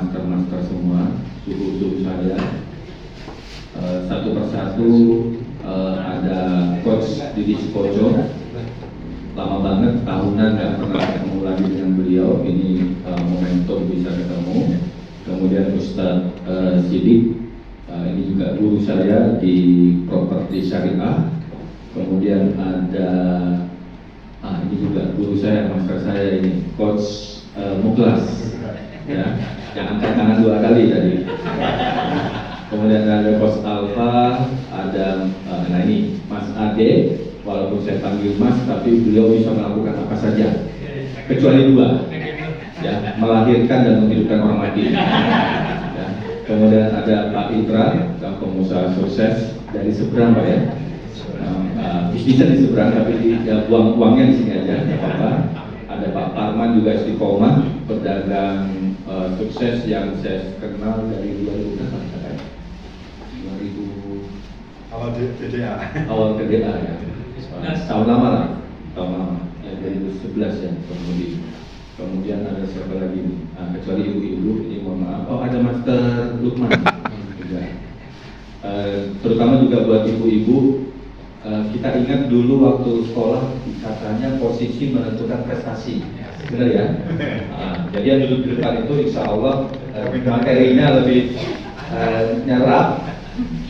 master-master semua, suhu-suhu saya. Satu persatu ada Coach Didi Sukoco, lama banget, tahunan nggak pernah ketemu lagi dengan beliau, ini momentum bisa ketemu. Kemudian Ustadz Sidik, ini juga guru saya di properti syariah. Kemudian ada ini juga guru saya, master saya ini, Coach Muklas, ya, yang angkat tangan 2 kali tadi. Kemudian ada Coach Alfa, ada nah ini Mas Ade, walaupun saya panggil Mas, tapi beliau bisa melakukan apa saja, kecuali 2, ya, melahirkan dan menghidupkan orang mati. Ya. Kemudian ada Pak Itra, pengusaha sukses dari seberang Pak ya. Bisnisnya di seberang, tapi ya, uangnya di sini aja, nggak apa-apa. Ada Pak Parman juga istiqomah, pedagang sukses yang saya kenal dari 2000 berapa ya? 2000 awal TDA. Awal TDA ya. Tahun lama lah, ya 2011 ya kemudian. Kemudian ada siapa lagi nih? Kecuali ibu-ibu, ini mohon maaf. Oh, ada Master Lukman juga. Terutama juga buat ibu-ibu. Kita ingat dulu waktu sekolah katanya posisi menentukan prestasi, benar ya? Jadi yang duduk di depan itu insya Allah materinya lebih nyerap,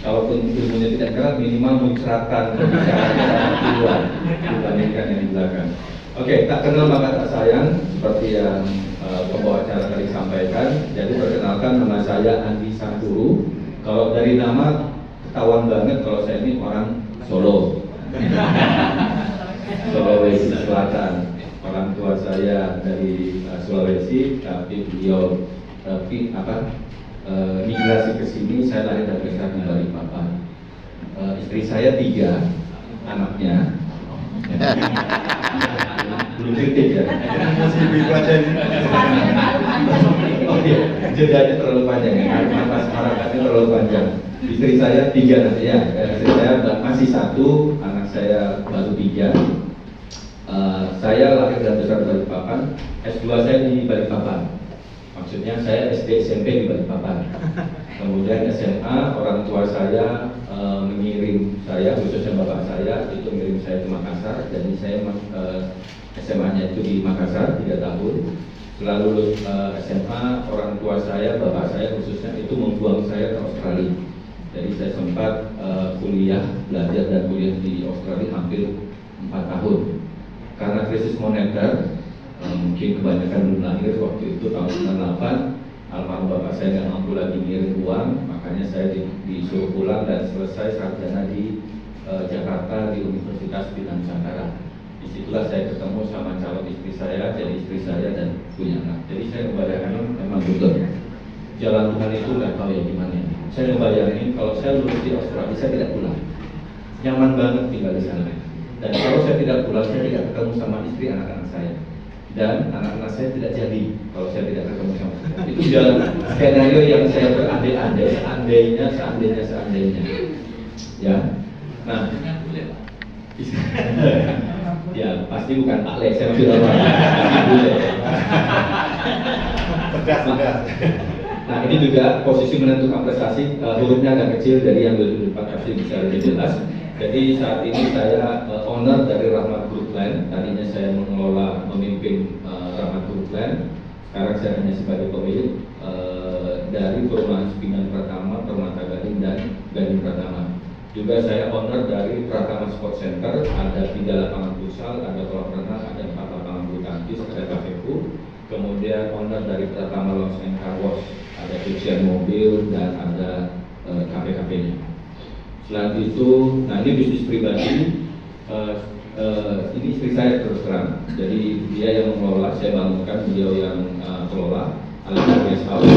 kalaupun ilmunya tidak nyerap minimal mencerahkan pembicaraan keluar dibandingkan yang di belakang. Oke, tak kenal maka tak sayang, seperti yang pembawa acara tadi sampaikan. Jadi perkenalkan, nama saya Andi Sangkuru. Kalau dari nama ketahuan banget kalau saya ini orang Solo, Sulawesi Selatan. Orang tua saya dari Sulawesi, tapi beliau migrasi ke sini. Saya lahir dan besar di Balikpapan. Istri saya 3 anaknya. Belum kritik ya. Oh iya, jedanya terlalu panjang ya. Mas harapannya terlalu panjang. Istri saya 3 nanti ya. Istri saya masih 1, anak saya baru 3. Saya lahir dan besar di Balikpapan. S2 saya di Balikpapan. Maksudnya saya SD SMP di Balikpapan. Kemudian SMA, orang tua saya mengirim saya, khususnya bapak saya itu mengirim saya ke Makassar. Jadi saya SMA-nya itu di Makassar 3 tahun. Setelah lulus SMA, orang tua saya, bapak saya khususnya itu membuang saya ke Australia. Jadi saya sempat belajar dan kuliah di Australia hampir 4 tahun. Karena krisis moneter, mungkin kebanyakan belum lahir waktu itu tahun 98. Almarhum bapak saya nggak mampu lagi ngirim uang, makanya saya disuruh pulang dan selesai sarjana di Jakarta di Universitas Bina Nusantara. Disitulah saya ketemu sama calon istri saya, jadi istri saya dan punya anak. Jadi saya membayangkan memang betul jalan Tuhan itu nggak tahu ya gimana. Saya membayangin kalau saya lulus di Australia saya tidak pulang, nyaman banget tinggal di sana. Dan kalau saya tidak pulang, saya tidak ketemu sama istri anak-anak saya. Dan anak-anak saya tidak jadi kalau saya tidak ketemu sama saya. Itu jalan skenario yang saya berandai-andai, seandainya. Ya, nah, ya pasti bukan Pak Le, saya bilang Pedas. Nah ini juga posisi menentukan prestasi, hurufnya agak kecil dari yang depan pasti bisa lebih jelas. Jadi saat ini saya owner dari Rahmat Group Land. Tadinya saya memimpin Rahmat Group Land. Sekarang saya hanya sebagai pemilik dari perumahan Sepinggan Pratama, Permata Gading dan Gading Pratama. Juga saya owner dari Pratama Sport Center. Ada 3 lapangan futsal, ada kolam renang, ada 4 lapangan bulu tangkis, ada kafeku. Kemudian owner dari Pratama Lounge and Car Wash, ada cucian mobil dan ada kafe-kafenya. Selain itu, nah ini bisnis pribadi, ini istri saya terus terang. Jadi dia yang mengelola, saya bangunkan, beliau yang kelola. Alias Guest House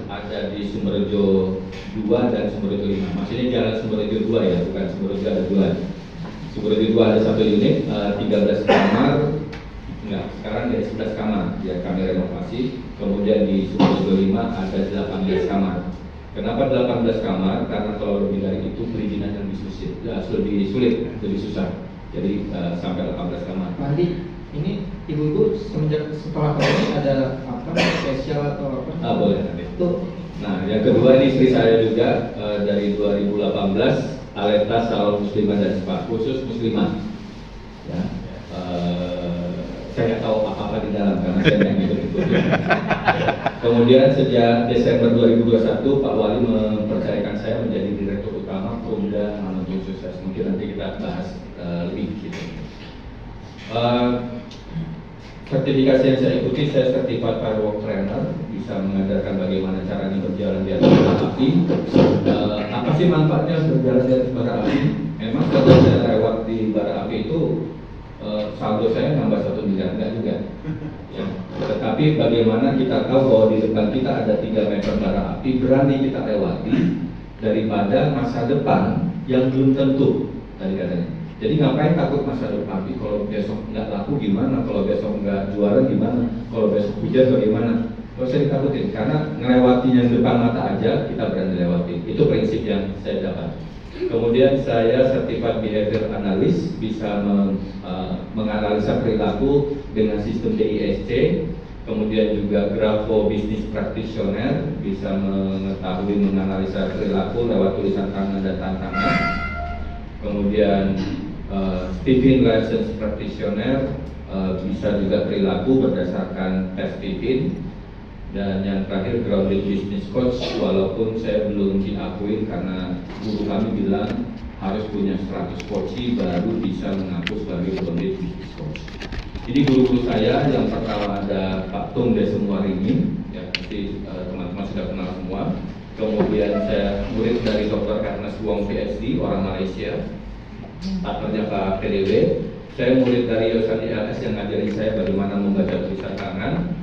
ada di Sumberjo 2 dan Sumberjo 5. Maksudnya jalan Sumberjo 2 ya, bukan Sumberjo ada 2. Sumberjo 2 ada 1 unit, 13 kamar. Enggak, sekarang ada 11 kamar, ya kami renovasi. Kemudian di Sumberjo 5 ada 18 kamar. Kenapa 18 kamar? Karena kalau lebih dari itu perizinan yang lebih sulit, lebih susah. Jadi sampai 18 kamar. Nanti ini Ibu-ibu setelah ini ada apa spesial atau apa? Boleh nanti. Tuh. Nah, yang kedua ini istri saya juga dari 2018 Aleta Salon Muslimah dan Spa khusus muslimah. Ya, saya nggak tahu apa-apa di dalam karena saya yang ikut-ikut. Kemudian sejak Desember 2021 Pak Wali mempercayakan saya menjadi Direktur Utama Pemuda Momentum Sukses. Mungkin nanti kita bahas lebih gitu. Sertifikasi yang saya ikuti, saya Certified Firewalk Trainer, bisa mengajarkan bagaimana caranya berjalan di atas bara api. Apa sih manfaatnya berjalan di atas bara api? Memang kalau saya lewat di bara api itu saldo saya nambah 1 miliar, enggak juga. Ya. Tetapi bagaimana kita tahu bahwa di depan kita ada 3 meter bara api, berani kita lewati daripada masa depan yang belum tentu tadi katanya. Jadi ngapain takut masa depan? Kalau besok nggak laku gimana? Kalau besok nggak juara gimana? Kalau besok hujan bagaimana? Kalau saya ditakutin, karena ngelewati yang depan mata aja kita berani lewati. Itu prinsip yang saya dapat. Kemudian saya Certified Behavior Analyst, bisa menganalisa perilaku dengan sistem DISC. Kemudian juga Grafo Business Practitioner, bisa mengetahui menganalisa perilaku lewat tulisan tangan dan tantangan. Kemudian Stephen License Practitioner, bisa juga perilaku berdasarkan tes Stephen. Dan yang terakhir Grounded Business Coach, walaupun saya belum diakui karena guru kami bilang harus punya 100 coach baru bisa mengaku sebagai Grounded Business Coach. Jadi guru-guru saya yang pertama ada Pak Tung Desemuaringin, ya pasti teman-teman sudah kenal semua. Kemudian saya murid dari Dr. Ernest Wong PhD, orang Malaysia, partnernya Pak PDW. Saya murid dari Yosani LS yang ngajarin saya bagaimana membaca tulisan tangan.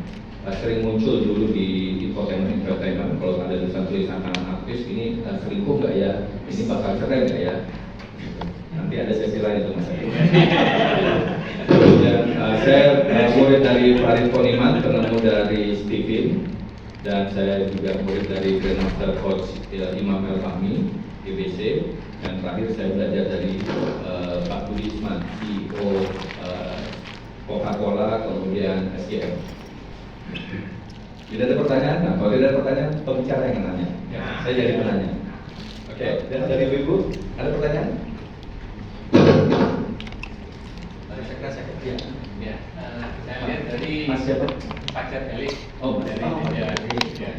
Sering muncul dulu di infotainment kalau ada tulisan tangan artis ini selingkuh nggak ya? Ini bakal cerai nggak ya? Nanti ada sesi lain itu mas. Kemudian saya murid dari Farid Poniman, penemu dari Stephen, dan saya juga murid dari Grandmaster Coach Imam El Fahmi GBC, dan terakhir saya belajar dari Pak Budi Isman, CEO Coca-Cola, kemudian SGM. Tidak ada pertanyaan? Nah, kalau tidak ada pertanyaan, pembicara yang nanya. Ya, saya jadi penanya. Oke, dan dari Ibu, ada pertanyaan? Ya, saya lihat dari Mas siapa? Pacar Elik. Oh, Mas. Dari Oh, ya, Mas. ya.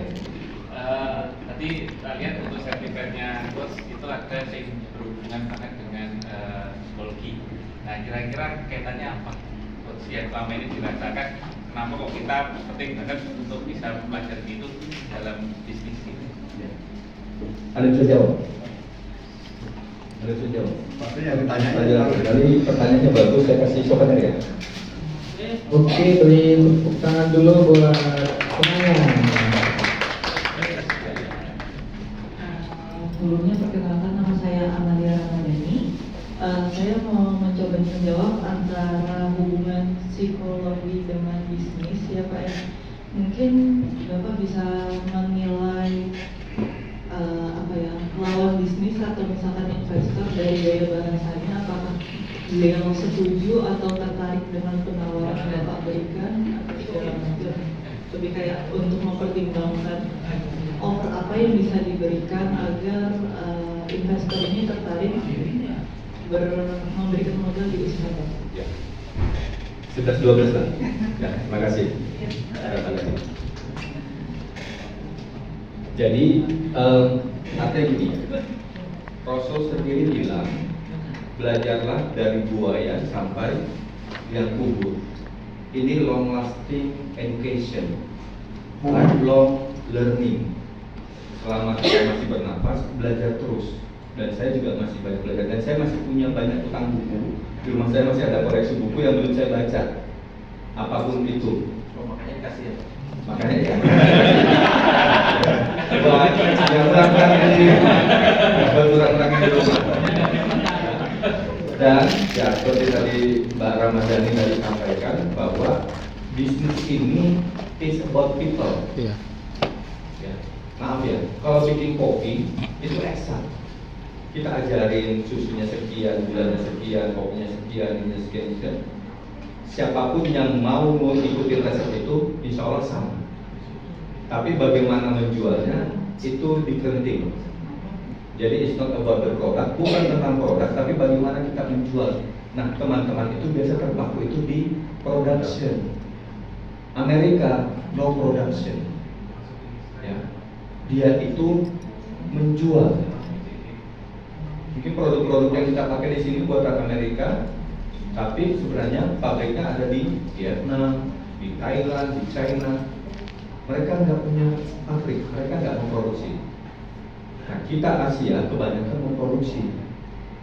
Tadi kita lihat untuk sertifikatnya coach itu ada yang berhubungan banget dengan psikologi. Nah, kira-kira kaitannya apa? Coach yang selama ini dirasakan, kenapa kok kita penting banget untuk bisa belajar itu dalam bisnis ini? Ada yang bisa jawab? Ada yang bisa jawab? Pasti yang ditanya Kali pertanyaannya bagus, saya kasih souvenir ya. Oke, beri tepuk tangan dulu buat penanya. Sebelumnya perkenalkan, nama saya Amalia Ramadhani. Saya mau mencoba menjawab antara hubungan psikologi dengan bisnis ya Pak ya. Mungkin Bapak bisa menilai lawan bisnis atau misalkan investor dari gaya bahasanya, apakah beliau setuju atau tertarik dengan penawaran yang Bapak berikan atau segala macam. Lebih kayak untuk mempertimbangkan offer apa yang bisa diberikan agar investor ini tertarik memberikan modal di usaha Bapak. Ya. 11-12 lah. Ya, terima kasih. Jadi artinya gini, Rasul sendiri bilang belajarlah dari buaya sampai yang kubur. Ini long lasting education, lifelong learning. Selama saya masih bernafas, belajar terus. Dan saya juga masih banyak belajar. Dan saya masih punya banyak utang buku. Di rumah saya masih ada koleksi buku yang belum saya baca. Apapun itu. Makanya dikasih ya. Makanya ya. Wah, yang kurang-kurangin di rumah. Dan ya seperti tadi Mbak Ramadhani tadi sampaikan bahwa bisnis ini is about people. Iya. Ya, maaf ya, kalau bikin kopi itu eksak. Kita ajarin susunya sekian, gulanya sekian, kopinya sekian, ini sekian, sekian. siapapun yang mau mengikuti resep itu, insya Allah sama. Tapi bagaimana menjualnya itu different. Jadi it's not about the product, bukan tentang produk, tapi bagaimana kita menjual. Nah, teman-teman itu biasa terpaku itu di production. Amerika no production. Ya. Dia itu menjual. Mungkin produk-produk yang kita pakai di sini buatan Amerika, tapi sebenarnya pabriknya ada di Vietnam, di Thailand, di China. Mereka nggak punya pabrik, mereka nggak memproduksi. Nah, kita Asia kebanyakan memproduksi,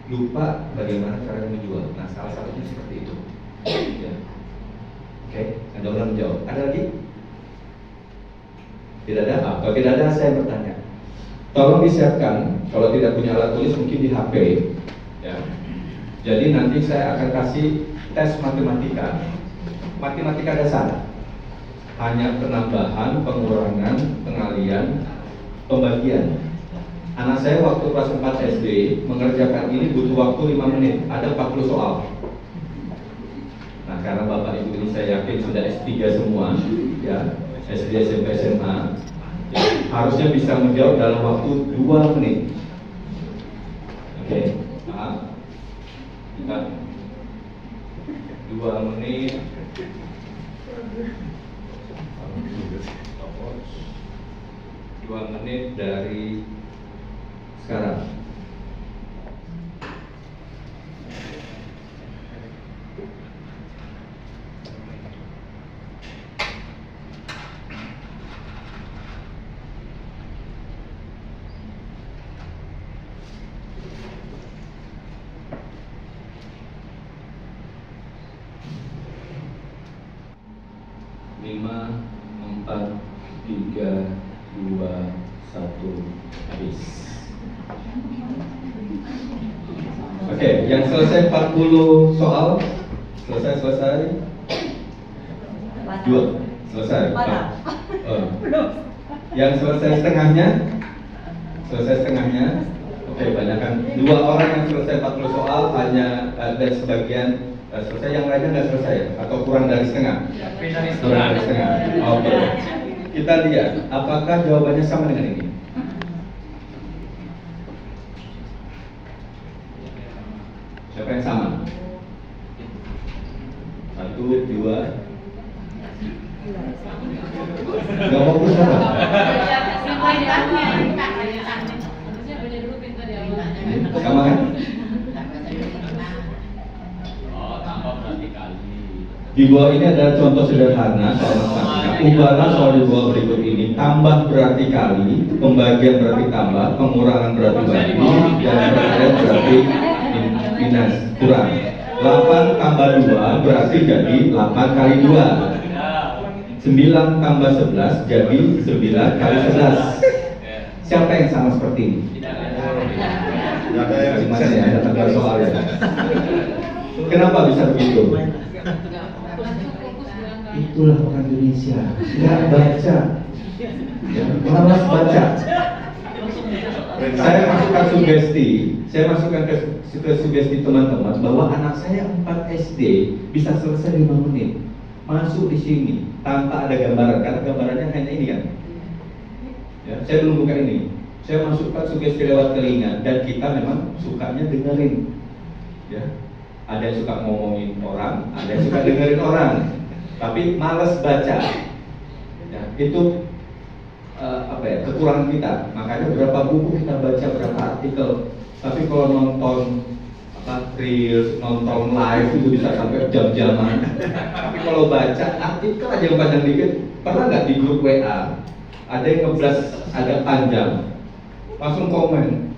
lupa bagaimana cara menjual. Nah, salah satunya seperti itu. Ya. Oke, ada orang menjawab. Ada lagi? Tidak ada? Kalau tidak ada, saya bertanya. Tolong disiapkan, kalau tidak punya alat tulis mungkin di HP. Ya. Jadi nanti saya akan kasih tes matematika. Matematika dasar. Hanya penambahan, pengurangan, pengalian, pembagian. Anak saya waktu kelas 4 SD mengerjakan ini butuh waktu 5 menit, ada 40 soal. Nah, karena Bapak Ibu ini saya yakin sudah S3 semua, ya, SD, SMP, SMA, ya, harusnya bisa menjawab dalam waktu 2 menit. Oke, nah, kita 2 menit. 2 menit dari sekarang. Lima, 4, 3, 2, 1, habis. Oke, yang selesai 40 soal, selesai. 2, selesai. Yang selesai setengahnya, oke, banyakkan 2 orang yang selesai 40 soal, hanya ada sebagian selesai, yang lainnya nggak selesai, atau kurang dari setengah. Kurang dari setengah. Oke. Kita lihat, apakah jawabannya sama dengan ini? Siapa yang sama? 1, 2. Gak mau berusaha. Sama kan? Di bawah ini adalah contoh sederhana soal matematika. Ubahlah soal di bawah berikut ini. Tambah berarti kali, pembagian berarti tambah, pengurangan berarti bagi, dan perkalian berarti minus, kurang. 8 tambah 2 berarti jadi 8 kali 2. 9 tambah 11 jadi 9 kali 11. Siapa yang sama seperti ini? Tidak ada yang Gimana ya? Ada soal ya. Kenapa bisa begitu? Itulah orang Indonesia, nggak baca, ya, malas baca. Saya masukkan ke sugesti teman-teman bahwa anak saya 4 SD bisa selesai 5 menit. Masuk di sini tanpa ada gambaran, karena gambarannya hanya ini kan. Ya, saya belum buka ini. Saya masukkan sugesti lewat telinga, dan kita memang sukanya dengerin. Ya, ada yang suka ngomongin orang, ada yang suka dengerin orang. Tapi malas baca, ya, itu kekurangan kita. Makanya berapa buku kita baca, berapa artikel. Tapi kalau nonton reels, nonton live itu bisa sampai jam-jaman. Tapi kalau baca artikel aja yang panjang dikit. Pernah nggak di grup WA ada yang ngeblas agak panjang, langsung komen,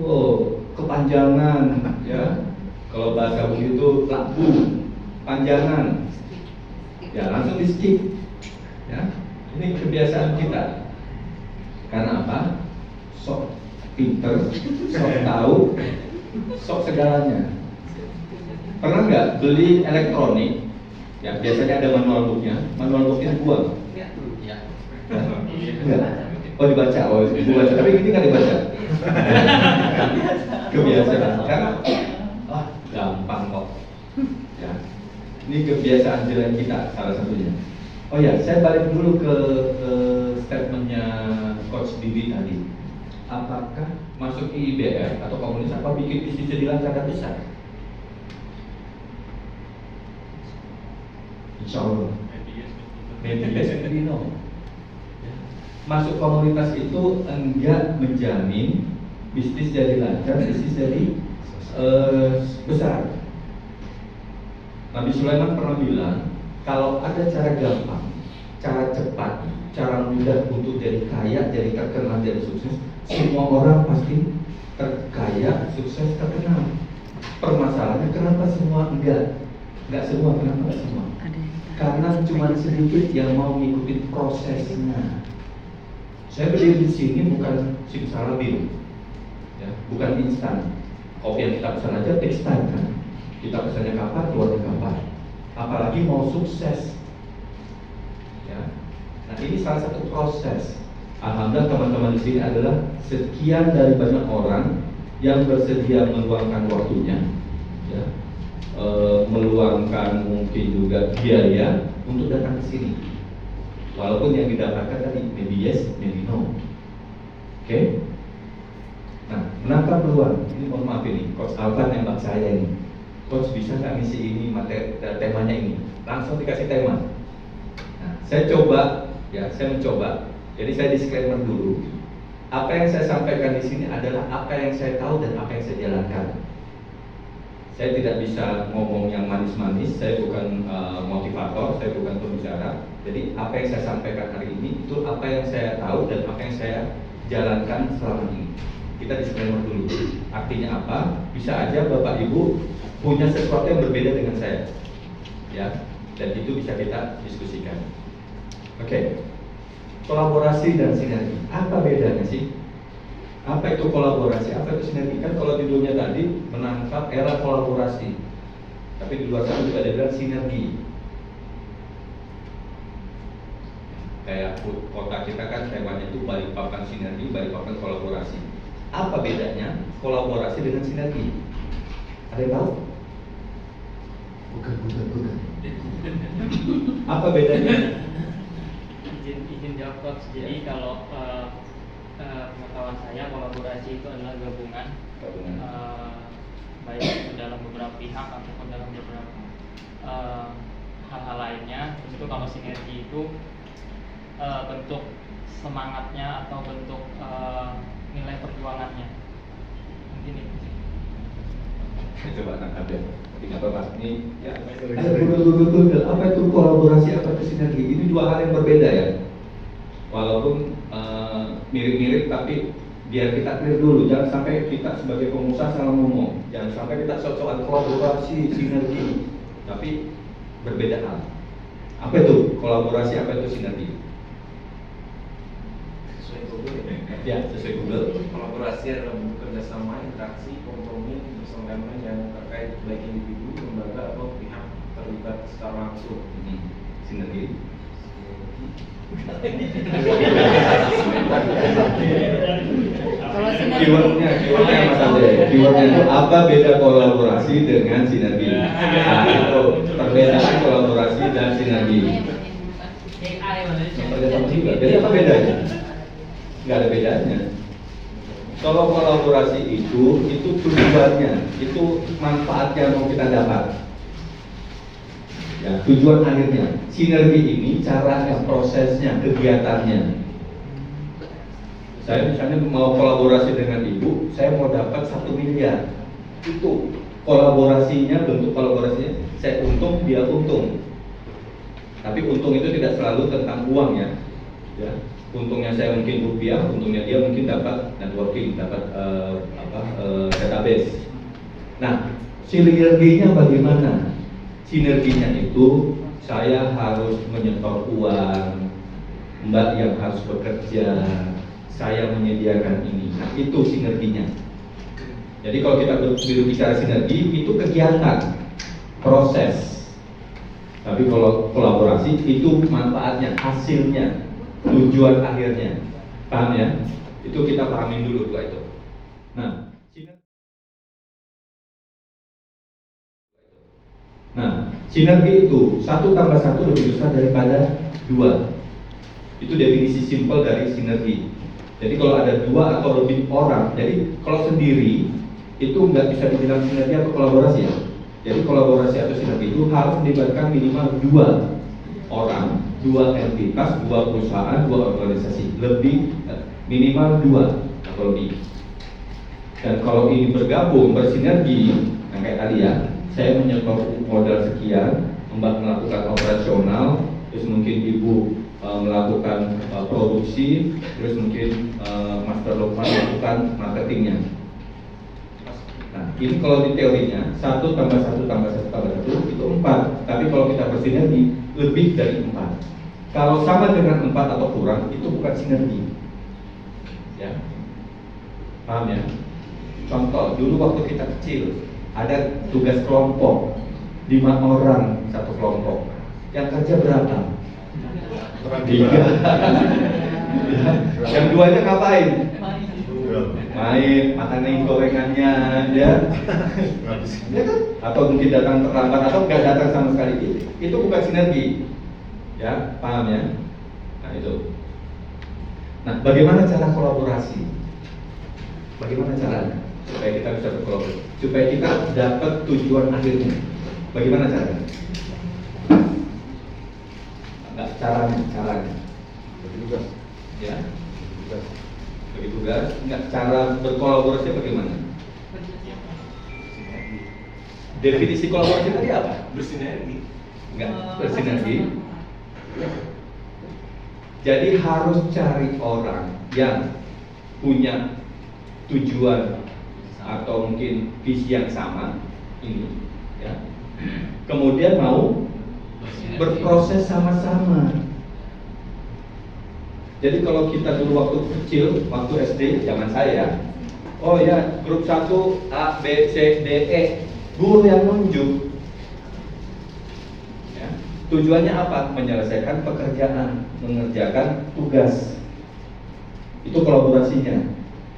wow, kepanjangan, ya. Kalau bahasa begitu labu, panjangan. Ya, langsung di skip. Ya, ini kebiasaan kita. Karena apa? Sok pinter, sok tahu, sok segalanya. Pernah nggak beli elektronik? Ya, biasanya ada manual booknya. Manual booknya buang. Enggak. Oh, dibaca. Oh, dibaca. Tapi ini nggak dibaca. Kebiasaan. Karena gampang kok. Ya. Ini kebiasaan jelek kita salah satunya. Oh ya, saya balik dulu ke statementnya Coach Didi tadi. Apakah masuk IIBF atau komunitas apa bikin bisnis jadi lancar dan besar? Insya Allah. Maybe yes, maybe no. Masuk komunitas itu enggak menjamin bisnis jadi lancar, bisnis jadi besar. Nabi Sulaiman pernah bilang, kalau ada cara gampang, cara cepat, cara mudah untuk jadi kaya, jadi terkenal, jadi sukses, semua orang pasti terkaya, sukses, terkenal. Permasalahannya kenapa semua enggak? Enggak semua, kenapa enggak semua? Karena cuma sedikit yang mau ngikutin prosesnya. Saya berdiri di sini bukan simsalabim, ya, bukan instan. Kopi yang kita pesan aja takes time kan. Kita pesannya kapan, keluarnya kapan. Apalagi mau sukses, ya. Nah ini salah satu proses. Alhamdulillah teman-teman di sini adalah sekian dari banyak orang yang bersedia meluangkan waktunya, ya, meluangkan mungkin juga biaya untuk datang ke sini. Walaupun yang didapatkan tadi maybe yes, maybe no. Oke? Nah, menangkap peluang. Ini mohon maaf ini, Coach Alvan nembak saya ini. Coach bisa nggak ngisi ini materi temanya ini? Langsung dikasih tema. Nah, saya coba, ya, saya mencoba. Jadi saya disclaimer dulu. Apa yang saya sampaikan di sini adalah apa yang saya tahu dan apa yang saya jalankan. Saya tidak bisa ngomong yang manis-manis. Saya bukan motivator, saya bukan pembicara. Jadi apa yang saya sampaikan hari ini itu apa yang saya tahu dan apa yang saya jalankan selama ini. Kita disclaimer dulu. Artinya apa? Bisa aja Bapak Ibu punya sesuatu yang berbeda dengan saya, ya, dan itu bisa kita diskusikan. Oke. Kolaborasi dan sinergi. Apa bedanya sih? Apa itu kolaborasi? Apa itu sinergi? Kan kalau judulnya tadi menangkap era kolaborasi, tapi di luar sana juga ada bilang sinergi. Kayak kota kita kan temanya itu Balikpapan sinergi, Balikpapan kolaborasi. Apa bedanya kolaborasi dengan sinergi? Ada yang tahu? Bukan. Apa bedanya? Izin jawab Coach. Jadi kalau pengetahuan saya kolaborasi itu adalah gabungan baik dalam beberapa pihak ataupun dalam beberapa hal-hal lainnya. Terus itu kalau sinergi itu bentuk semangatnya atau bentuk nilai perjuangannya. Mungkin itu sih. Coba tangkap ya. Ingat Mas ini ya. Betul. Apa itu kolaborasi, apa itu sinergi? Ini dua hal yang berbeda ya. Walaupun mirip-mirip tapi biar kita clear dulu. Jangan sampai kita sebagai pengusaha salah ngomong. Jangan sampai kita sok-sokan kolaborasi, sinergi, tapi berbeda hal. Apa itu kolaborasi, apa itu sinergi? Sesuai Google Ya, sesuai Google. Kolaborasi adalah bentuk kerjasama, interaksi, kompromi bersama elemen yang terkait baik individu, lembaga atau pihak terlibat secara langsung. Sinergi. Kalau sinergi. Keywordnya Mas Andre. Keywordnya itu apa beda kolaborasi dengan sinergi? Nah, itu perbedaan kolaborasi dan sinergi. Jadi apa bedanya? Nggak ada bedanya. Kalau kolaborasi itu tujuannya, itu manfaat yang mau kita dapat. Ya, tujuan akhirnya. Sinergi ini caranya, prosesnya, kegiatannya. Saya misalnya mau kolaborasi dengan ibu, saya mau dapat 1 miliar. Itu kolaborasinya, bentuk kolaborasinya, saya untung, dia untung. Tapi untung itu tidak selalu tentang uang ya. Untungnya saya mungkin rupiah, untungnya dia mungkin dapat networking, dapat database. Nah, sinerginya bagaimana? Sinerginya itu saya harus menyetor uang, Mbak yang harus bekerja, saya menyediakan ini. Nah, itu sinerginya. Jadi kalau kita berbicara sinergi itu kegiatan, proses. Tapi kalau kolaborasi itu manfaatnya, hasilnya, tujuan akhirnya. Paham ya? Itu kita pahamin dulu dua itu. Nah, Sinergi itu 1 tambah 1 lebih besar daripada 2. Itu definisi simpel dari sinergi. Jadi kalau ada 2 atau lebih orang, jadi kalau sendiri itu nggak bisa dibilang sinergi atau kolaborasi ya. Jadi kolaborasi atau sinergi itu harus melibatkan minimal 2 orang, 2 entitas, 2 perusahaan, 2 organisasi, lebih minimal 2 atau lebih. Dan kalau ini bergabung, bersinergi, yang kayak tadi ya, saya menyetor modal sekian, Mbak melakukan operasional, terus mungkin Ibu melakukan produksi, terus mungkin Master Lokman melakukan marketingnya. Nah, ini kalau di teorinya 1 tambah 1 tambah 1 tambah 1 itu 4. Tapi kalau kita bersinergi lebih dari 4. Kalau sama dengan 4 atau kurang itu bukan sinergi. Ya, paham ya? Contoh, dulu waktu kita kecil ada tugas kelompok 5 orang satu kelompok. Yang kerja berapa? 3. Yang 2-nya ngapain? Main, makanin gorengannya, ya kan? Atau mungkin datang terlambat atau nggak datang sama sekali. Itu bukan sinergi, ya, paham ya? Nah itu. Nah, bagaimana cara kolaborasi? Bagaimana caranya supaya kita bisa berkolaborasi? Supaya kita dapat tujuan akhirnya. Bagaimana caranya? Enggak, caranya. Bagi tugas. Ya. Bagi tugas. Enggak, cara berkolaborasi bagaimana? Definisi kolaborasi tadi apa? Bersinergi. Enggak, bersinergi. Jadi harus cari orang yang punya tujuan atau mungkin visi yang sama ini, ya. Kemudian mau berproses sama-sama. Jadi kalau kita dulu waktu kecil, waktu SD, zaman saya, oh ya, grup 1 A, B, C, D, E, guru yang nunjuk. Ya. Tujuannya apa? Menyelesaikan pekerjaan, mengerjakan tugas. Itu kolaborasinya.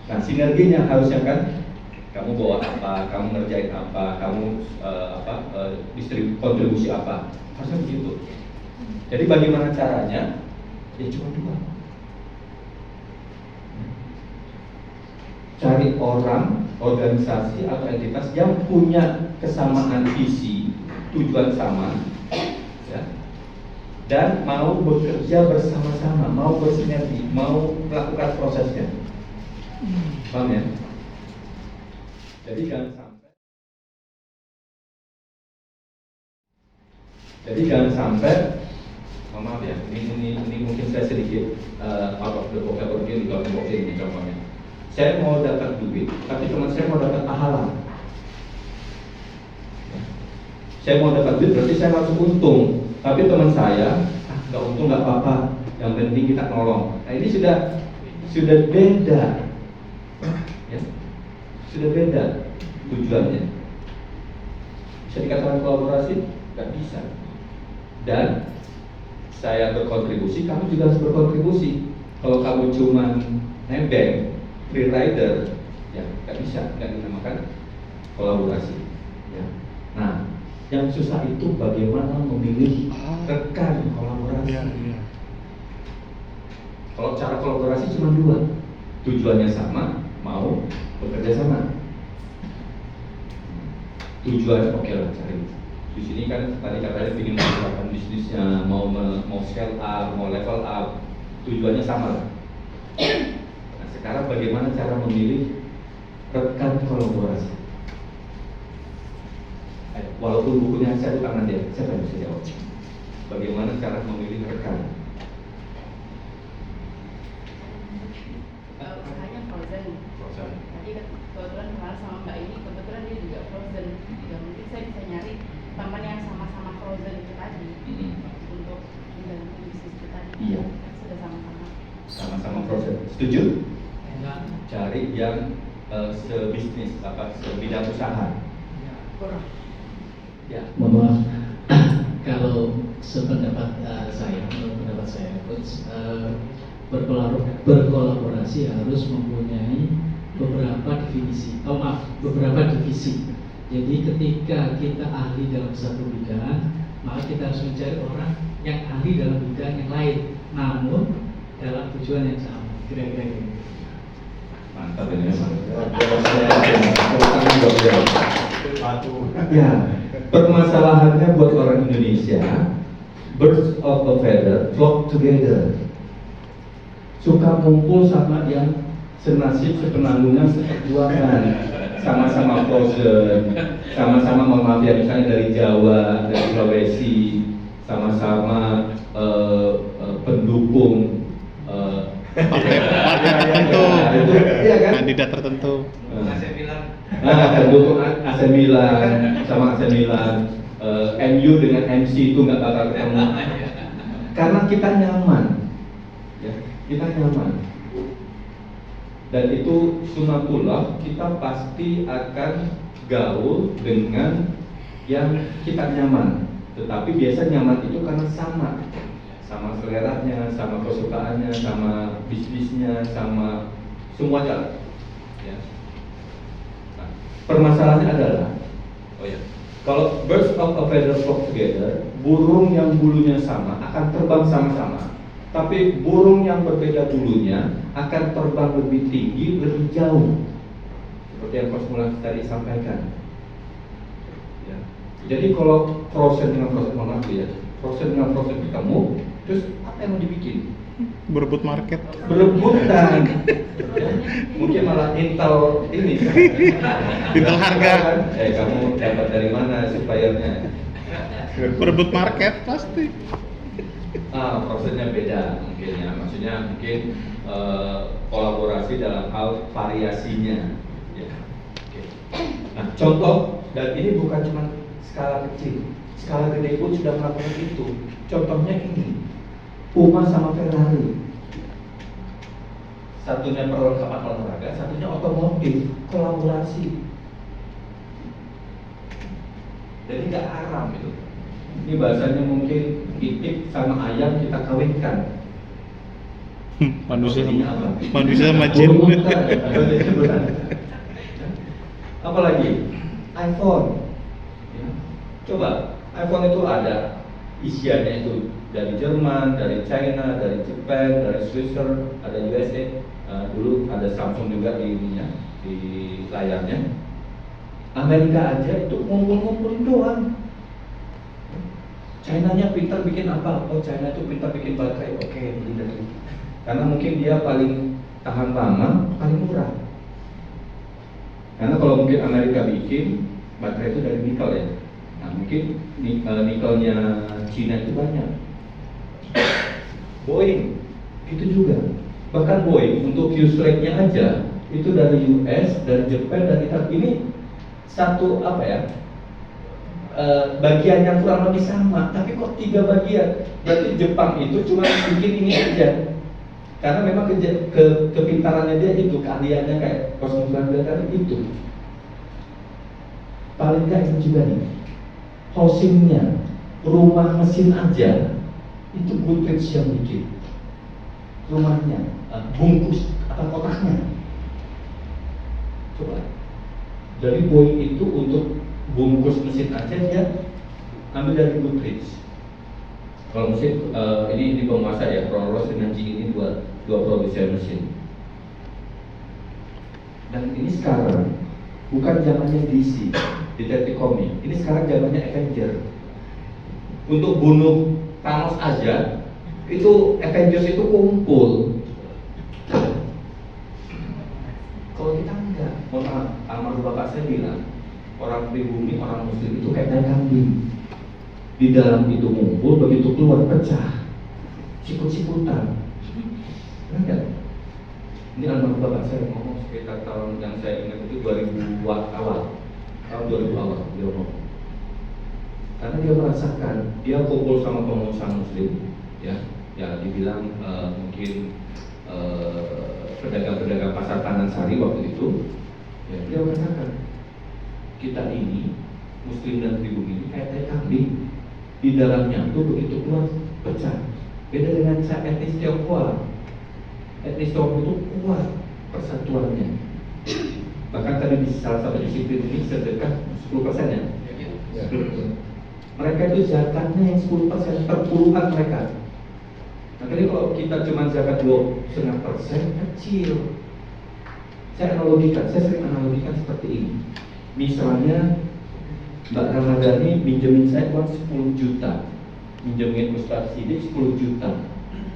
Nah, sinerginya harusnya kan kamu bawa apa, kamu ngerjain apa, kamu kontribusi apa, harusnya begitu. Jadi bagaimana caranya? Ya cuma 2. Cari orang, organisasi atau entitas yang punya kesamaan visi, tujuan sama, ya, dan mau bekerja bersama-sama, mau bersinergi, mau melakukan prosesnya. Paham ya? Jadi jangan sampai, maaf ya, ini mungkin saya sedikit out of the vocabulary di dalam box ini contohnya. Saya mau dapat duit, tapi teman saya mau dapat pahala. Saya mau dapat duit, berarti saya harus untung. Tapi teman saya, nggak untung nggak apa-apa, yang penting kita nolong. Nah ini sudah beda. Ya, sudah beda tujuannya. Bisa dikatakan kolaborasi? Gak bisa. Dan saya berkontribusi, kamu juga harus berkontribusi. Kalau kamu cuma nebeng, free rider, ya gak bisa, gak dinamakan kolaborasi. Ya. Nah, yang susah itu bagaimana memilih rekan kolaborasi. Kalau cara kolaborasi cuma 2, tujuannya sama, mau bekerja sama. Tujuan oke lah cari. Di sini kan tadi katanya ingin melakukan bisnisnya, mau scale up, mau level up, tujuannya sama lah. Nah, sekarang bagaimana cara memilih rekan kolaborasi? Walaupun bukunya saya di tangan dia, siapa yang bisa jawab? Bagaimana cara memilih rekan? Hanya frozen. Tadi kebetulan kenal sama Mbak ini, kebetulan dia juga frozen. Ya mungkin saya bisa nyari teman yang sama-sama frozen itu tadi untuk menjalani bisnis itu tadi. Iya. Sudah sama-sama. Sama-sama frozen. Setuju? Enggak. Cari yang sebisnis, sebidang usaha. Ya. Mohon maaf, kalau sependapat saya, menurut pendapat saya, Coach, berkolaborasi harus mempunyai beberapa divisi. Jadi ketika kita ahli dalam satu bidang, maka kita harus mencari orang yang ahli dalam bidang yang lain, namun dalam tujuan yang sama. Kira-kira gitu. Mantap ini memang. Satu. Ya, permasalahannya buat orang Indonesia, birds of a feather flock together. Suka kumpul sama yang senasib, sepenanggungan, seperjuangan, sama-sama frozen, sama-sama mohon maaf ya, misalnya dari Jawa, dari Sulawesi, sama-sama pendukung Partai tertentu, iya kan? kandidat tertentu. Saya bilang Pendukung AC Milan sama AC Milan, MU dengan MC itu nggak bakal ketemu. Karena kita nyaman, ya, kita nyaman. Dan itu sunatullah, kita pasti akan gaul dengan yang kita nyaman. Tetapi biasa nyaman itu karena sama seleranya, sama kesukaannya, sama bisnisnya, sama semuanya. Ya. Nah, permasalahannya adalah, kalau birds of a feather flock together, burung yang bulunya sama akan terbang sama-sama. Tapi burung yang berbeda bulunya akan terbang lebih tinggi, lebih jauh. Seperti yang Coach Mulan tadi sampaikan. Ya. Jadi kalau frozen dengan frozen, mohon maaf ya, frozen dengan frozen ketemu, terus apa yang mau dibikin? Berebut market. Berebutan. Ya. Mungkin malah intel ini. Intel harga. Kamu dapat dari mana suppliernya? Berebut market pasti. Prosesnya beda mungkin ya, maksudnya mungkin kolaborasi dalam hal variasinya ya. Oke. Nah, contoh, dan ini bukan cuma skala kecil, skala gede pun sudah melakukan itu. Contohnya ini, Puma sama Ferrari, satunya perlengkapan olahraga, satunya otomotif, kolaborasi. Jadi nggak haram itu. Ini bahasanya mungkin itik sama ayam kita kawinkan. Manusia Jadinya sama apa? manusia sama jin. Apalagi iPhone. Ya. Coba iPhone itu ada isiannya itu dari Jerman, dari China, dari Jepang, dari Switzerland, ada USA. Dulu ada Samsung juga di ininya, di layarnya. Amerika aja itu ngumpul-ngumpulin doang. China-nya pintar bikin apa? Oh, China itu pintar bikin baterai. Oke, beli dari. Karena mungkin dia paling tahan lama, paling murah. Karena kalau mungkin Amerika bikin baterai itu dari nikel ya. Nah, mungkin nikelnya Cina itu banyak. Boeing itu juga. Bahkan Boeing untuk fuse rate-nya aja itu dari US, dari Jepang, dari Italia. Ini satu apa ya? Bagian yang kurang lebih sama, tapi kok 3 bagian? Berarti Jepang itu cuma bikin ini aja. Karena memang kepintarannya dia itu, keahliannya kayak Kosmosan tadi itu. Paling nggak ini juga nih, housingnya, rumah mesin aja itu Goodrich yang bikin. Rumahnya, bungkus atau kotaknya. Coba. Dari Boeing itu untuk bungkus mesin aja dia ambil dari Goodrich. Kalau mesin ini penguasa ya, Rolls dengan GE ini dua produsen mesin. Dan ini sekarang bukan zamannya DC, Detective Comics. Ini sekarang zamannya Avenger. Untuk bunuh Thanos aja, itu Avengers itu kumpul. Kalau kita enggak, almarhum bapak saya bilang, orang pribumi, orang muslim itu kayak tai kambing. Di dalam itu ngumpul, begitu keluar pecah, sikut-sikutan. Enggak? Ini almarhum bapak saya ngomong sekitar tahun yang saya ingat itu 2000 awal, tahun 2000 awal dia ngomong. Karena dia merasakan, dia kumpul sama pengusaha muslim, ya dibilang mungkin pedagang-pedagang pasar Tanan Sari waktu itu, ya, dia merasakan kita ini muslim dan pribumi ini kayak tai kambing. Di dalamnya itu begitu keluar pecah. Beda dengan etnis Tionghoa. Etnis Tionghoa itu kuat persatuannya. Bahkan tadi di salah satu disiplin ini sedekah 10% ya. 10%. Mereka itu zakatnya yang 10%, perpuluhan mereka. Makanya kalau kita cuma zakat 2,5%, kecil. Saya sering analogikan seperti ini. Misalnya Mbak Ramadhani minjemin saya uang 10 juta, minjemin Ustadz Sidik 10 juta.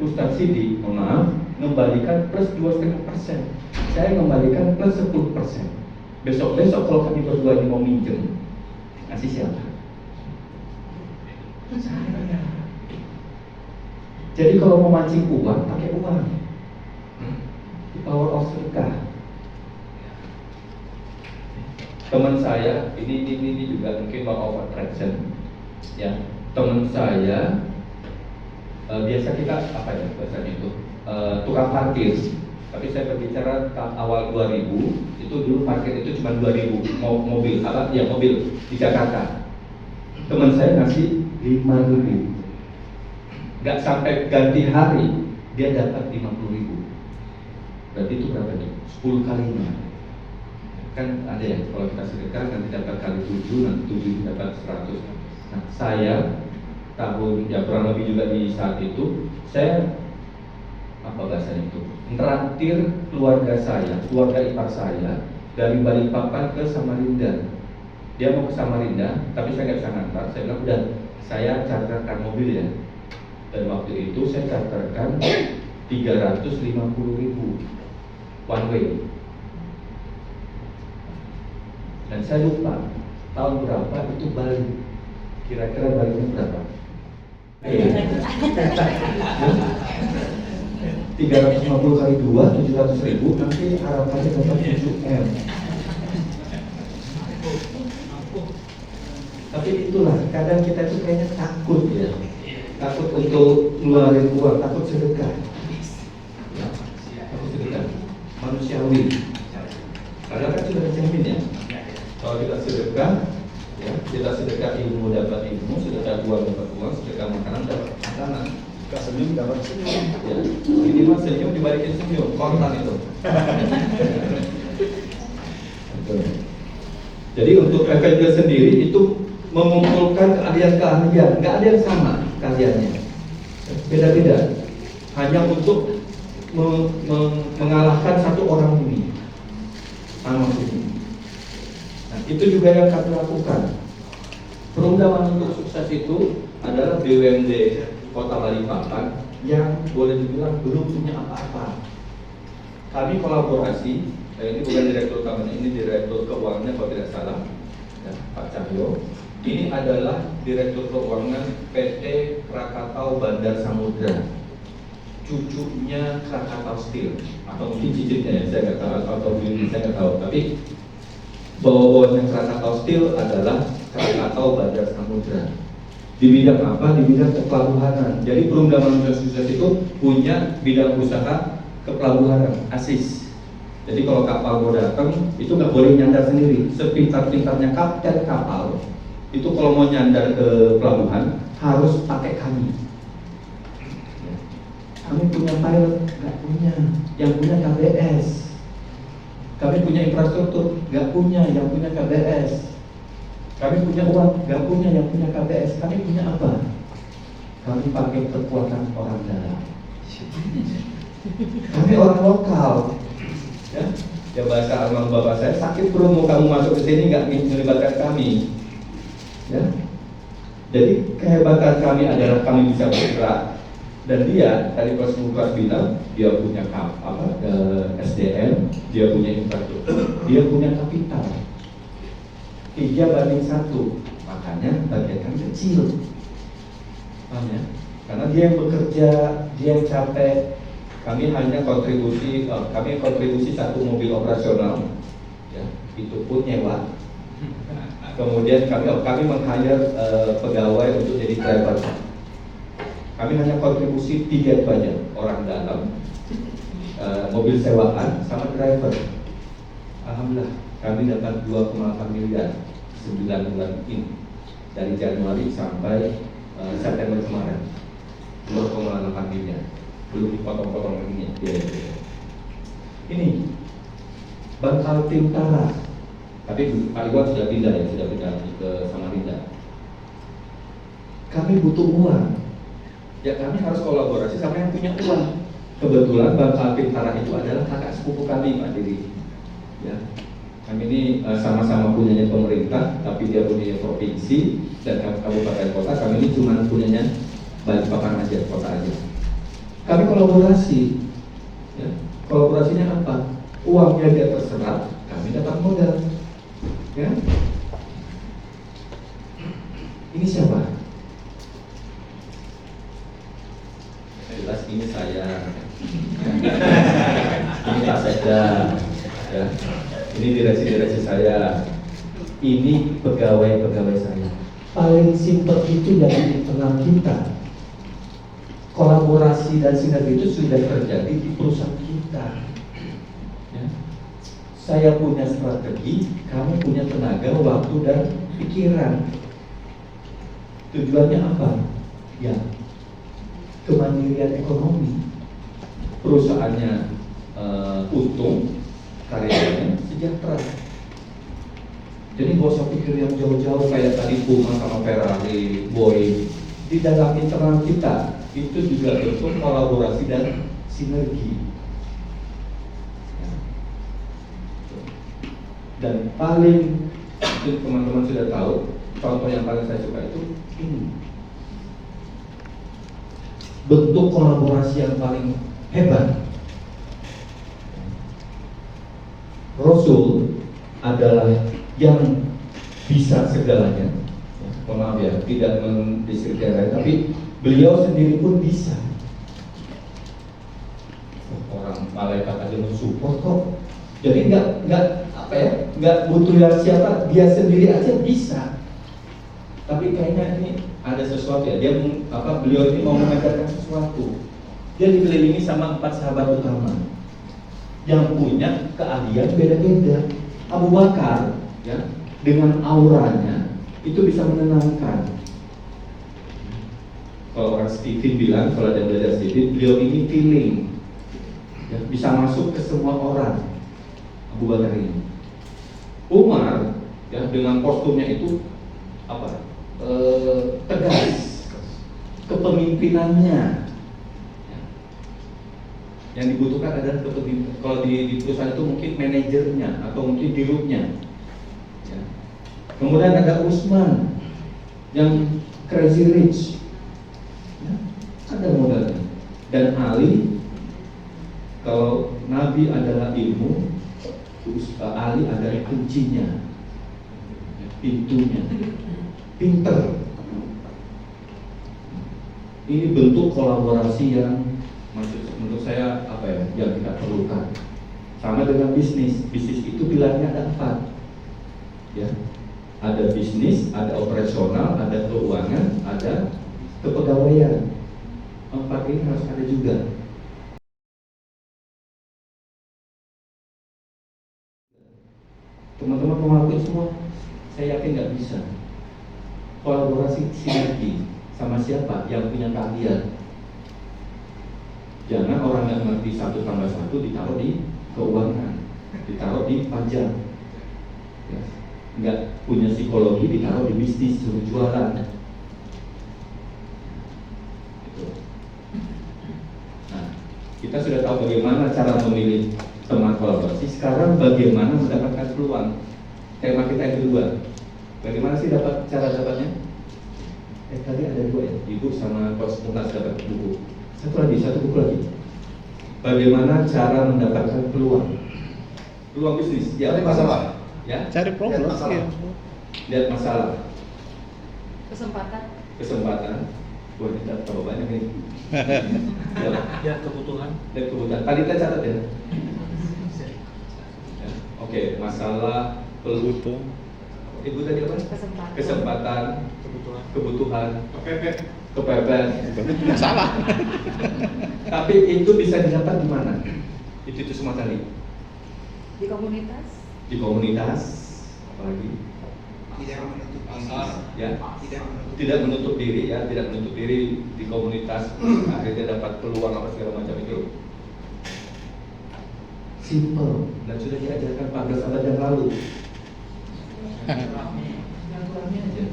Ustadz Sidik, mohon maaf, mengembalikan plus 2,5%. Saya mengembalikan plus 10%. Besok-besok kalau kami berdua ini mau minjem, ngasih siapa? Saya. Jadi kalau mau mancing uang, pakai uang. The power of sedekah. Teman saya, ini juga mungkin law of attraction. Ya, teman saya biasa kita apa ya bahasanya itu tukang parkir. Tapi saya berbicara awal 2000, itu dulu parkir itu cuma 2000 mobil, mobil di Jakarta. Teman saya ngasih 5.000. Nggak sampai ganti hari dia dapat 50.000. Berarti itu berapa nih? 10 kalinya. Kan ada ya, kalau kita sedekah nanti dapat kali 7, nanti 7 dapat 100. Nah, saya tahun ya kurang lebih juga di saat itu saya apa bahasanya itu? Ngeraktir keluarga saya, keluarga ipar saya dari Balikpapan ke Samarinda. Dia mau ke Samarinda, tapi saya nggak bisa ngantar. Saya bilang udah, saya charterkan mobil ya. Dan waktu itu saya charterkan 350.000 one way. Dan saya lupa tahun berapa itu balik. Kira-kira baliknya berapa? 350 kali 2, 700.000. Nanti harapannya dapat 7M. Tapi itulah, kadang kita itu kayaknya takut ya. Takut untuk ngeluarin uang, takut sedekah. Ya, takut sedekah. Manusiawi. Padahal kan sudah dijamin ya. Kalau kita sedekah, ya, kita sedekah ilmu dapat ilmu, sedekah uang dapat uang, sedekah makanan dapat makanan. Kita senyum dapat senyum. Ya, ini mah senyum dibalikin senyum, kontan itu. Jadi untuk Avenger sendiri itu mengumpulkan keahlian-keahlian, nggak ada yang sama keahliannya, beda-beda. Hanya untuk mengalahkan satu orang ini, anak ini. Nah, itu juga yang kami lakukan. Perumpamaan untuk sukses itu adalah BUMD Kota Balikpapan yang boleh dibilang belum punya apa-apa. Kami kolaborasi, ini bukan direktur utamanya, ini direktur keuangannya kalau tidak salah, ya, Pak Cahyo. Ini adalah direktur keuangan PT Krakatau Bandar Samudra, cucunya Krakatau Steel, atau mungkin cicitnya ya, saya nggak tahu, atau beli saya nggak tahu. Tapi bawah-bawahnya Krakatau Steel adalah Krakatau Bandar Samudra. Di bidang apa? Di bidang kepelabuhanan. Jadi Perumpamaan Sukses itu punya bidang usaha kepelabuhanan, ASIS. Jadi kalau kapal mau datang, itu nggak boleh nyandar sendiri. Sepintar-pintarnya kapten kapal, itu kalau mau nyandar ke pelabuhan harus pakai kami. Kami punya pilot, nggak punya. Yang punya KBS. Kami punya infrastruktur, nggak punya. Yang punya KBS. Kami punya uang, nggak punya. Yang punya KBS. Kami punya apa? Kami pakai kekuatan orang dalam. Kami orang lokal. Ya bahasa almarhum bapak saya, sakit perut mau kamu masuk ke sini nggak melibatkan kami. Ya. Jadi kehebatan kami adalah kami bisa bergerak, dan dia tadi Prof. Mukras bilang dia punya SDM, dia punya infrastruktur, dia punya kapital 3:1, makanya bagian kami kecil. Paham ya? Karena dia yang bekerja, dia yang capek. Kami hanya kontribusi, satu mobil operasional, ya, itu pun nyewa. Kemudian kami meng-hire pegawai untuk jadi driver. Kami hanya kontribusi 3 itu aja, orang dalam, mobil sewaan, sama driver. Alhamdulillah, kami dapat 2,8 miliar 9 bulan ini, dari Januari sampai September kemarin, 2,8 miliar. Belum dipotong-potong lagi ya. Ini Bangkal Utara, tapi Pak Iwan sudah pindah ya, sudah pindah ke Samarinda. kami butuh uang. Ya kami harus kolaborasi sama yang punya uang. Kebetulan Bang Alvin Tarah itu adalah kakak sepupu kami, Pak Diri. Ya, kami ini sama-sama punyanya pemerintah, tapi dia punya provinsi dan kabupaten kota. Kami ini cuma punyanya Balikpapan aja, kota aja. Kami kolaborasi. Ya, kolaborasinya apa? Uangnya dia terserap, kami dapat modal. Ya, ini siapa? Jelas ini saya. Ini Pak Sekda. Ya. Ini direksi saya. Ini pegawai saya. Paling simpel itu dari internal kita. Kolaborasi dan sinergi itu sudah terjadi di perusahaan kita. Ya. Saya punya strategi, kamu punya tenaga, waktu dan pikiran. Tujuannya apa? Ya, kemandirian ekonomi. Perusahaannya untung, karyanya sejahtera. Jadi nggak usah pikir yang jauh-jauh kayak tadi Puma sama Ferrari, Boeing. Di dalam internal kita itu juga bentuk kolaborasi dan sinergi. Ya. Dan paling teman-teman sudah tahu, contoh yang paling saya suka itu ini. Bentuk kolaborasi yang paling hebat. Rasul adalah yang bisa segalanya. Maaf ya, tidak mendiskripsikan, tapi beliau sendiri pun bisa. Orang malaikat aja mensupport kok. Jadi nggak butuh yang siapa, dia sendiri aja bisa. Tapi kayaknya ini ada sesuatu ya. Beliau ini mau mengajarkan sesuatu. Dia dikelilingi sama 4 sahabat utama yang punya keahlian beda-beda. Abu Bakar, ya, dengan auranya itu bisa menenangkan. Kalau orang Stephen bilang, kalau ada belajar Stephen, beliau ini feeling, ya, bisa masuk ke semua orang. Abu Bakar ini. Umar, ya, dengan posturnya itu apa? Tegas, kepemimpinannya. Ya. Yang dibutuhkan adalah kepemimpinan. Kalau di perusahaan itu mungkin manajernya atau mungkin dirutnya. Ya. Kemudian ada Utsman yang crazy rich, ya, ada modalnya. Dan Ali, kalau Nabi adalah ilmu, Ali adalah kuncinya, pintunya, pinter. Ini bentuk kolaborasi yang menurut saya apa ya, yang kita perlukan. Sama dengan bisnis itu pilarnya ada 4, ya. Ada bisnis, ada operasional, ada keuangan, ada kepegawaian. 4 ini harus ada juga. Teman-teman mau ngelakuin semua, saya yakin nggak bisa. Kolaborasi sinergi sama siapa yang punya keahlian. Jangan orang yang ngerti 1+1 ditaruh di keuangan, ditaruh di pajak, ya. Nggak punya psikologi ditaruh di bisnis, suruh jualan. Gitu. Nah, kita sudah tahu bagaimana cara memilih teman kolaborasi. Sekarang bagaimana mendapatkan peluang. Tema kita yang kedua, bagaimana sih cara dapatnya? Tadi ada 2 ya, Ibu sama Coach Munas dapat buku. Satu buku lagi. Bagaimana cara mendapatkan peluang bisnis? Ya, Cari masalah. Ya, Cari problem. lihat masalah. Kesempatan. Wah, kita terlalu banyak ini. Ya, kebutuhan. Lihat kebutuhan. Tadi kita catat ya. Ya, oke, masalah, peluang. Ibu tadi apa? Kesempatan, kebutuhan, kepepet. Salah. Tapi itu bisa didapat di mana? Itu semua tadi. Di komunitas, apalagi? Tidak menutup diri ya, tidak menutup diri di komunitas, akhirnya dapat peluang apa segala macam itu. Simple dan sudah diajarkan 14 abad yang lalu. Yang kurangnya aja.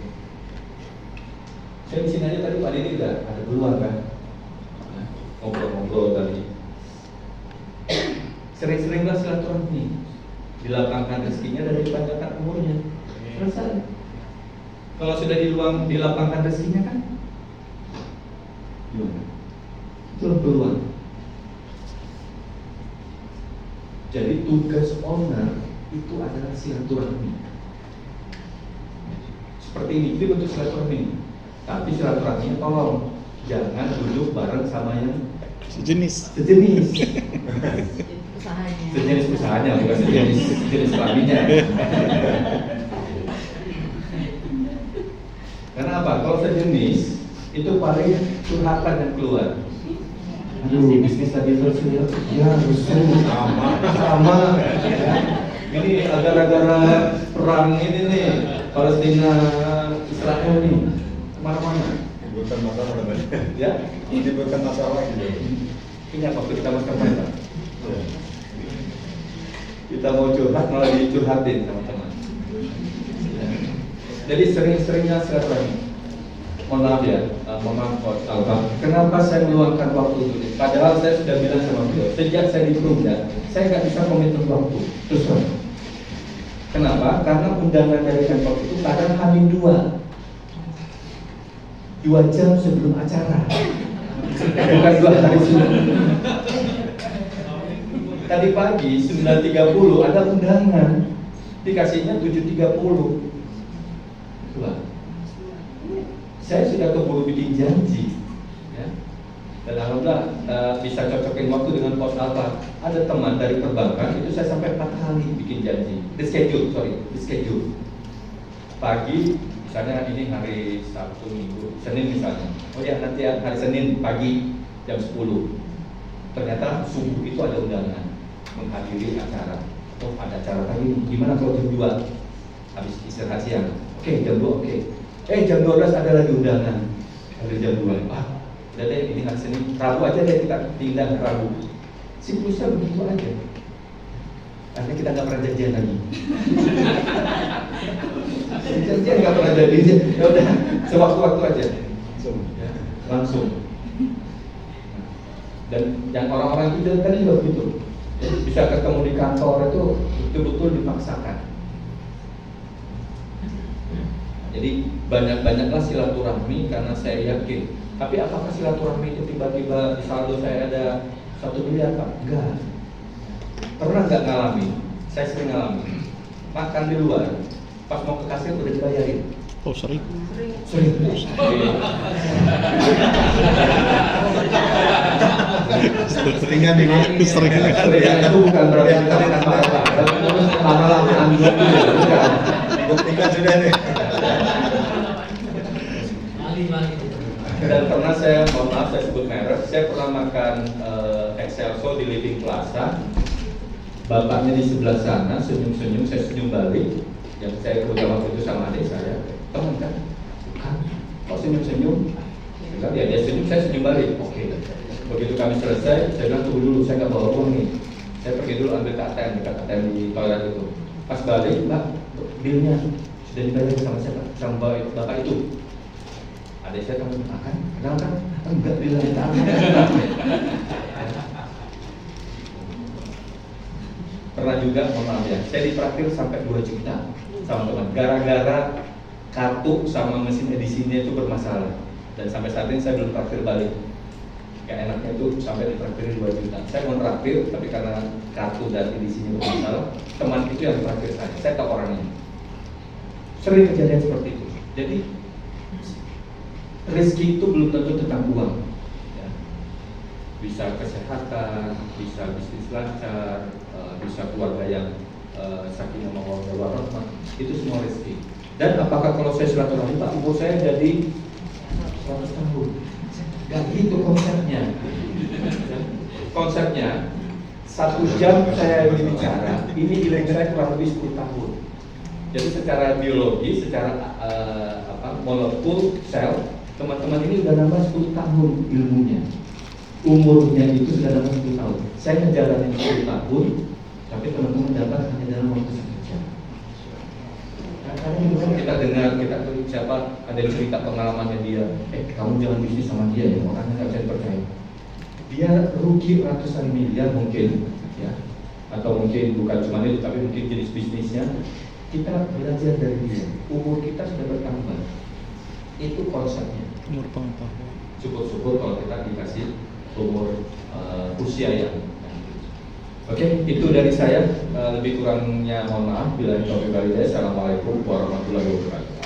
Saya di sini aja tadi Pak Didi udah ada keluar kan, ngobrol-ngobrol tadi. Sering-seringlah silaturahmi, dilapangkan rezekinya dan dipanjangkan umurnya. Selesai. Kalau sudah dilapangkan rezekinya kan, gimana? Itu peluang. Jadi tugas owner itu adalah silaturahmi. Seperti ini bentuk silaturahmi. Tapi silaturahminya tolong jangan duduk bareng sama yang Sejenis. Usahanya. Sejenis usahanya, bukan sejenis kelaminnya. Karena apa? Kalau sejenis itu paling curhatan yang keluar. Aduh, bisnis tadi terus ya rusuh sama. Ini gara-gara perang ini nih, Palestina Israel nih, kemana-mana. Bukan masalah namanya. Ya, Ini bukan masalah gitu. ini apa kita mastermind Pak? Kita mau curhat malah dicurhatin sama teman. Jadi sering-seringnya silaturahmi. Mohon maaf ya, mohon maaf Coach Alfa. Kenapa saya meluangkan waktu itu? Padahal saya sudah bilang sama beliau, sejak saya di Perumda, saya nggak bisa komitmen waktu. Terus terang. Kenapa? Karena undangan dari kantor itu kadang H-2 jam sebelum acara, bukan 2 hari sebelum. Tadi pagi 9.30 ada undangan, dikasihnya 7.30. Wah, saya sudah keburu bikin janji, ya. Dan alhamdulillah bisa cocokin waktu dengan Pos Alfa. Ada teman dari perbankan itu saya sampai 4 kali bikin janji, di schedule. Pagi, misalnya ini hari Sabtu, Minggu, Senin misalnya. Oh ya nanti hari Senin pagi jam 10. Ternyata subuh itu ada undangan menghadiri acara. Oh ada acara pagi, gimana kalau jam 2 habis istirahat siang? Oke, jam 2 oke. Jam 12 ada lagi undangan. Ada jam 2. Udah deh ini hari Senin, Rabu aja deh kita tindak Rabu. Siklusnya begitu aja. Karena kita nggak pernah janjian lagi. Janjian nggak pernah janjian. Ya udah, sewaktu-waktu aja. Langsung. Dan yang orang-orang itu tadi juga begitu. Bisa ketemu di kantor itu betul-betul dipaksakan. Jadi banyak-banyaklah silaturahmi karena saya yakin. Tapi apakah silaturahmi itu tiba-tiba di saldo saya ada 1 miliar Pak? Enggak. Pernah nggak ngalamin? Saya sering ngalamin. Makan di luar, pas mau ke kasir udah dibayarin. Oh sering. Sering. Seringan ini. Seringan. Seringan itu bukan berarti kita makan Pak. Lama-lama anggap bukan. Buktikan sudah nih. Dan pernah saya, mohon maaf saya sebut merek, saya pernah makan Excelso di Living Plaza. Bapaknya di sebelah sana senyum-senyum, saya senyum balik. Yang saya kebetulan waktu itu sama adik saya, teman kan? Bukan. Kok senyum-senyum? Enggak, dia senyum, saya senyum balik. Oke. Begitu kami selesai, saya bilang tunggu dulu, saya nggak bawa uang nih. Saya pergi dulu ambil KTM, dekat ATM di toilet itu. Pas balik, Mbak, bilnya sudah dibayar sama siapa? Sama bapak itu. Adik saya kamu makan, kenal kan? Enggak bilang tahu. Pernah juga, mohon maaf ya, saya ditraktir sampai 2 juta sama teman. Gara-gara kartu sama mesin edisinya itu bermasalah. Dan sampai saat ini saya belum traktir balik. Kayak enaknya itu sampai ditraktir 2 juta. Saya mau traktir, tapi karena kartu dan edisinya bermasalah, teman itu yang traktir saya tahu orangnya. Sering kejadian seperti itu. Jadi rezeki itu belum tentu tentang uang, ya. Bisa kesehatan, bisa bisnis lancar, bisa keluarga yang sakinah mawaddah warahmah, itu semua rezeki. Dan apakah kalau saya silaturahmi Pak, umur saya jadi 100 tahun? Gak gitu konsepnya. Konsepnya 1 jam saya berbicara, ini nilai saya kurang lebih 10 tahun. Jadi secara biologi, secara molekul sel, teman-teman ini sudah nambah 10 tahun ilmunya. Umurnya itu sudah nambah 10 tahun. Saya ngejalanin 10 tahun, tapi teman-teman dapat hanya dalam waktu 1 jam. Kadang kita dengar, kita siapa ada yang cerita pengalamannya dia, kamu jangan bisnis sama dia ya, orangnya nggak bisa dipercaya. Dia rugi ratusan miliar mungkin, ya, atau mungkin bukan cuma itu, tapi mungkin jenis bisnisnya. Kita belajar dari dia, umur kita sudah bertambah. Itu konsepnya. Umur pengetahuan. Syukur-syukur kalau kita dikasih umur usia yang Oke, itu dari saya. Lebih kurangnya mohon maaf. Bila taufiq wal hidayah. Assalamualaikum warahmatullahi wabarakatuh.